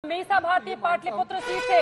Misa Bharti Pataliputra seat से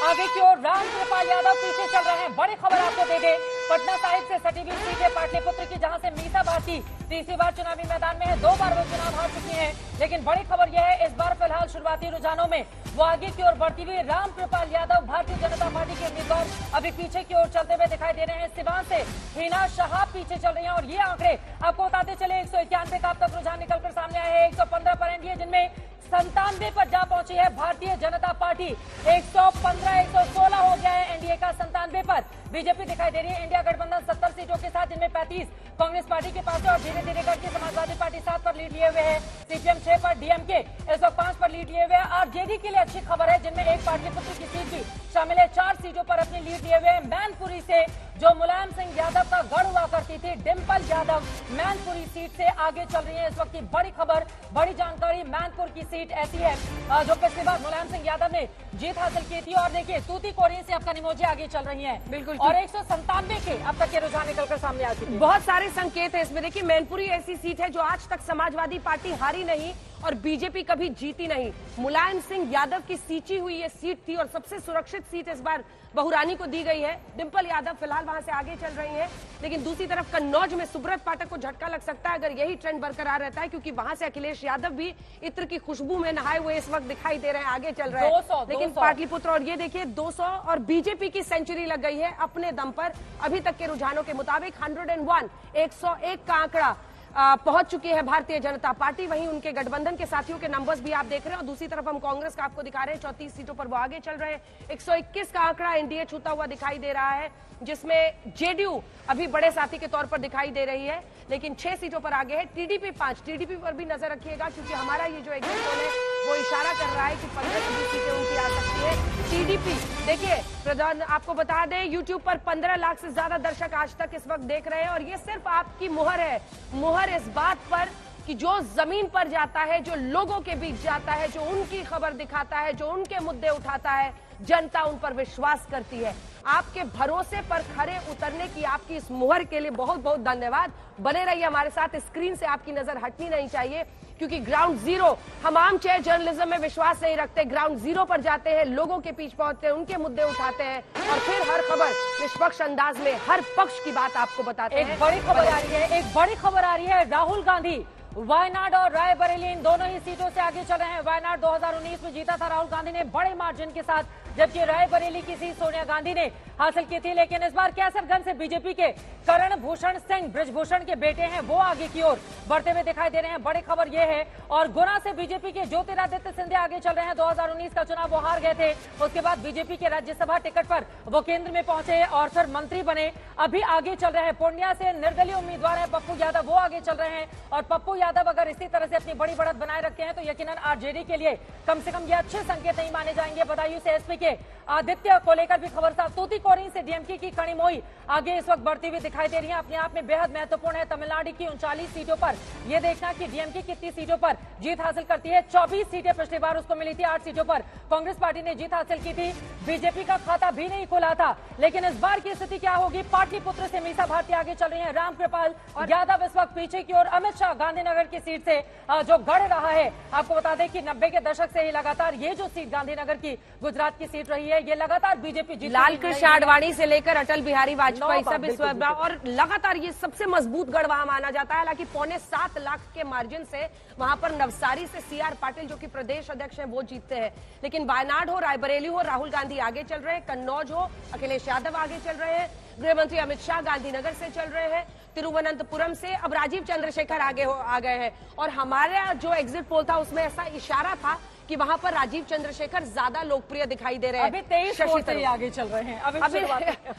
आगे की ओर रामकृपाल यादव पीछे चल रहे हैं। बड़ी खबर आपको दे दें, पटना साहिब से सटी हुई सीट है पाटलिपुत्र की, जहां से मीसा भारती तीसरी बार चुनावी मैदान में है। 2 बार वो चुनाव हार चुकी हैं, लेकिन बड़ी खबर यह है इस बार फिलहाल शुरुआती रुझानों में वो आगे की ओर बढ़ती हुई रामकृपाल यादव भारतीय जनता पार्टी के उम्मीदवार अभी पीछे की ओर चलते हुए दिखाई दे रहे हैं। सिवान से हिना शहाब पीछे चल रही हैं और ये आंकड़े आपको बताते चले 191 का अब तक रुझान निकलकर सामने आए हैं। 115 पर एनडीए, जिनमें 97 पर जा पहुंची है भारतीय जनता पार्टी। 115 116 हो गया है एनडीए का 97 पर। बीजेपी दिखाई दे रही है इंडिया गठबंधन 70 सीटों के साथ, जिनमें 35 कांग्रेस पार्टी के पास है और धीरे धीरे करके समाजवादी पार्टी 7 पर लीड लिए हुए है। सीपीएम 6 पर, डीएमके इस वक्त 5 पर लीड लिए हुए है। आरजेडी के लिए अच्छी खबर है, जिनमें एक पाटलिपुत्र की सीट भी शामिल है। 4 सीटों पर अपनी लीड लिए हुए हैं। मैनपुरी से जो मुलायम सिंह यादव का गढ़ हुआ करती थी, डिम्पल यादव मैनपुरी सीट से आगे चल रही है। इस वक्त की बड़ी खबर, बड़ी जानकारी, मैनपुर की सीट ऐसी है जो पिछली बार मुलायम सिंह यादव ने जीत हासिल की थी। और देखिए तूतीकोरिन से अब कनिमोझी आगे चल रही है, बिल्कुल, और 197 के अब तक के रुझान निकलकर सामने आ चुके हैं। बहुत सारे संकेत है इसमें। देखिए मैनपुरी ऐसी सीट है जो आज तक समाजवादी पार्टी हारी नहीं और बीजेपी कभी जीती नहीं। मुलायम सिंह यादव की सींची हुई ये सीट थी और सबसे सुरक्षित सीट इस बार बहुरानी को दी गई है। डिम्पल यादव फिलहाल वहां से आगे चल रही हैं, लेकिन दूसरी तरफ कन्नौज में सुब्रत पाठक को झटका लग सकता है अगर यही ट्रेंड बरकरार रहता है, क्योंकि वहां से अखिलेश यादव भी इत्र की खुशबू में नहाए हुए इस वक्त दिखाई दे रहे हैं, आगे चल रहे हैं। लेकिन पाटलिपुत्र और ये देखिए 200 और बीजेपी की सेंचुरी लग गई है अपने दम पर। अभी तक के रुझानों के मुताबिक 101 का आंकड़ा पहुंच चुकी है भारतीय जनता पार्टी। वहीं उनके गठबंधन के साथियों के नंबर्स भी आप देख रहे हैं और दूसरी तरफ हम कांग्रेस का आपको दिखा रहे हैं। 34 सीटों पर वो आगे चल रहे हैं। 121 का आंकड़ा एनडीए छूता हुआ दिखाई दे रहा है, जिसमें जेडीयू अभी बड़े साथी के तौर पर दिखाई दे रही है, लेकिन 6 सीटों पर आगे है। टीडीपी 5, टीडीपी पर भी नजर रखिएगा, क्योंकि हमारा ये जो एग्जिट पोल है वो इशारा कर रहा है कि 15 से 20 सीटें उनकी आ सकती है। टीडीपी देखिए प्रधान, आपको बता दें यूट्यूब पर 15 लाख से ज्यादा दर्शक आज तक इस वक्त देख रहे हैं और ये सिर्फ आपकी मुहर है, मुहर इस बात पर कि जो जमीन पर जाता है, जो लोगों के बीच जाता है, जो उनकी खबर दिखाता है, जो उनके मुद्दे उठाता है, जनता उन पर विश्वास करती है। आपके भरोसे पर खरे उतरने की आपकी इस मुहर के लिए बहुत बहुत धन्यवाद। बने रहिए हमारे साथ, स्क्रीन से आपकी नजर हटनी नहीं चाहिए, क्योंकि ग्राउंड जीरो, हम आम चेयर जर्नलिज्म में विश्वास नहीं रखते। ग्राउंड जीरो पर जाते हैं, लोगों के बीच पहुंचते हैं, उनके मुद्दे उठाते हैं और फिर हर खबर निष्पक्ष अंदाज में हर पक्ष की बात आपको बताते हैं। एक बड़ी खबर आ रही है, एक बड़ी खबर आ रही है। राहुल गांधी वायनाड और रायबरेली इन दोनों ही सीटों से आगे चल रहे हैं। वायनाड 2019 में जीता था राहुल गांधी ने बड़े मार्जिन के साथ, जबकि रायबरेली की सीट सोनिया गांधी ने हासिल की थी। लेकिन इस बार कैसरगंज से बीजेपी के करण भूषण सिंह, ब्रिजभूषण के बेटे हैं, वो आगे की ओर बढ़ते हुए दिखाई दे रहे हैं। बड़ी खबर यह है। और गुना से बीजेपी के ज्योतिरादित्य सिंधिया आगे चल रहे हैं। 2019 का चुनाव वो हार गए थे, उसके बाद बीजेपी के राज्यसभा टिकट पर वो केंद्र में पहुंचे और फिर मंत्री बने, अभी आगे चल रहे हैं। पूर्णिया से निर्दलीय उम्मीदवार है पप्पू यादव, वो आगे चल रहे हैं। और पप्पू यादव अगर इसी तरह से अपनी बड़ी बढ़त बनाए रखते हैं तो यकीनन आरजेडी के लिए कम से कम ये अच्छे संकेत नहीं माने जाएंगे। बदायूं से एसपी के आदित्य को लेकर भी खबर साफ। तूतीकोरिन से डीएमके की कनिमोझी आगे इस वक्त बढ़ती हुई दिखाई दे रही है। अपने आप में बेहद महत्वपूर्ण है तमिलनाडु की 39 सीटों पर यह देखना कि डीएमके कितनी सीटों पर जीत हासिल करती है। 24 सीटें पिछली बार उसको मिली थी, 8 सीटों पर कांग्रेस पार्टी ने जीत हासिल की थी। बीजेपी का खाता भी नहीं खुला था, लेकिन इस बार की स्थिति क्या होगी? पाटलिपुत्र से मीसा भारती आगे चल रही है। रामकृपाल यादव इस वक्त पीछे की ओर। अमित शाह गांधीनगर की सीट से जो गढ़ रहा है, आपको बता दें कि 90 के दशक से ही लगातार ये जो सीट गांधीनगर की गुजरात की सीट रही है, ये लगातार बीजेपी जीत, लाल कृष्ण आडवाणी से लेकर अटल बिहारी वाजपेयी सब इस और लगातार ये सबसे मजबूत गढ़ वहां माना जाता है। हालांकि 6.25 लाख के मार्जिन से वहां पर नवसारी से सीआर पाटिल जो कि प्रदेश अध्यक्ष हैं वो जीतते हैं, लेकिन वायनाड हो, रायबरेली हो, राहुल गांधी आगे चल रहे हैं। कन्नौज हो, अखिलेश यादव आगे चल रहे हैं। गृह मंत्री अमित शाह गांधीनगर से चल रहे हैं। तिरुवनंतपुरम से अब राजीव चंद्रशेखर आगे आ गए हैं और हमारा जो एग्जिट पोल था उसमें ऐसा इशारा था कि वहां पर राजीव चंद्रशेखर ज्यादा लोकप्रिय दिखाई दे रहे हैं। अभी 23 से आगे चल रहे हैं।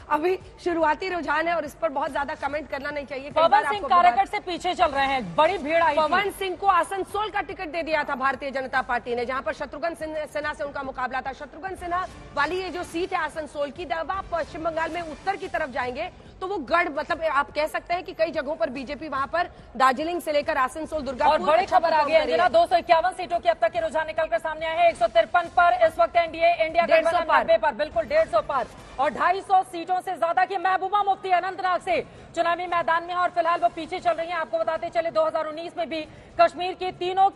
अभी शुरुआती रुझान है और इस पर बहुत ज्यादा कमेंट करना नहीं चाहिए। पवन सिंह काराकट से पीछे चल रहे हैं, बड़ी भीड़ आई। पवन सिंह को आसनसोल का टिकट दे दिया था भारतीय जनता पार्टी ने, जहां पर शत्रुघ्न सिन्हा से उनका मुकाबला था। शत्रुघ्न सिन्हा वाली ये जो सीट है आसनसोल की, जब आप पश्चिम बंगाल में उत्तर की तरफ जाएंगे तो वो गढ़, मतलब आप कह सकते हैं कि कई जगहों पर बीजेपी वहां पर दार्जिलिंग से लेकर आसनसोल, दुर्गापुर। और बड़ी खबर आ गई है, 251 सीटों की अब तक के रुझान निकलकर सामने आए हैं। 153 पर इस वक्त एनडीए, इंडिया गठबंधन 90 पर, बिल्कुल 150 पर। और 250 सीटों से ज्यादा की महबूबा मुफ्ती अनंतनाग से चुनावी मैदान में है और फिलहाल वो पीछे चल रही हैं। आपको बताते चले 2019 में भी कश्मीर की तीनों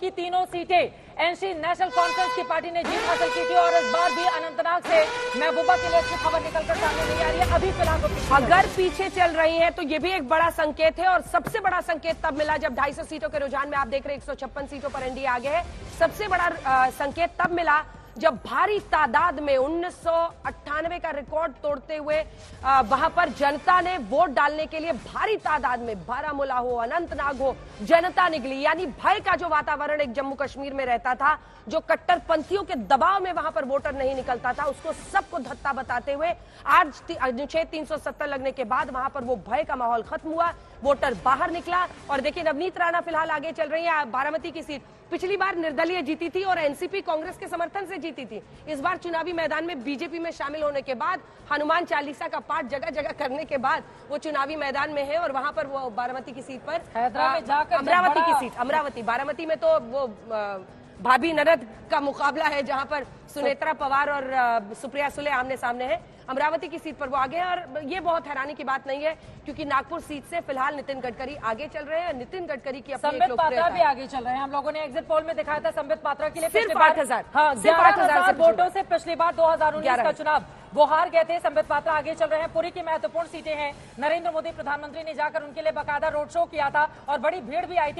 सीटें एनसी नेशनल कॉन्फ्रेंस की पार्टी ने जीत हासिल की थी और इस बार भी अनंतनाग से महबूबा के लिए अच्छी खबर निकलकर सामने नहीं आ रही है। अभी फिलहाल वो अगर पीछे चल रही है तो ये भी एक बड़ा संकेत है और सबसे बड़ा संकेत तब मिला जब 250 सीटों के रुझान में आप देख रहे हैं 156 सीटों पर एनडीए आगे है। सबसे बड़ा संकेत तब मिला जब भारी तादाद में 1998 का रिकॉर्ड तोड़ते हुए वहां पर जनता ने वोट डालने के लिए भारी तादाद में बारामूला हो, अनंतनाग हो, जनता निकली। यानी भय का जो वातावरण एक जम्मू कश्मीर में रहता था, जो कट्टरपंथियों के दबाव में वहां पर वोटर नहीं निकलता था, उसको सबको धत्ता बताते हुए आज अनुच्छेद 370 लगने के बाद वहां पर वो भय का माहौल खत्म हुआ, वोटर बाहर निकला। और देखिए नवनीत राणा फिलहाल आगे चल रही है। बारामती की सीट पिछली बार निर्दलीय जीती थी और एनसीपी कांग्रेस के समर्थन से जीती थी। इस बार चुनावी मैदान में बीजेपी में शामिल होने के बाद, हनुमान चालीसा का पाठ जगह जगह करने के बाद वो चुनावी मैदान में है और वहां पर वो बारामती की सीट पर हैदराबाद में जाकर अमरावती की सीट, अमरावती, बारामती में तो वो भाभी ननद का मुकाबला है जहां पर सुनेत्रा पवार और सुप्रिया सुले आमने सामने हैं। अमरावती की सीट पर वो आगे हैं और ये बहुत हैरानी की बात नहीं है क्योंकि नागपुर सीट से फिलहाल नितिन गडकरी आगे चल रहे हैं। नितिन गडकरी की अपनी संबित पात्रा भी आगे चल रहे हैं। हम लोगों ने एग्जिट पोल में दिखाया था संबित पात्रा के लिए सिर्फ 8,000 11,000 वोटों से पिछली बार 2019 का चुनाव वो हार गए थे। संबित पात्रा आगे चल रहे हैं। पुरी की महत्वपूर्ण सीटें हैं। नरेंद्र मोदी प्रधानमंत्री ने जाकर उनके लिए बाकायदा रोड शो किया था और बड़ी भीड़ भी आई थी।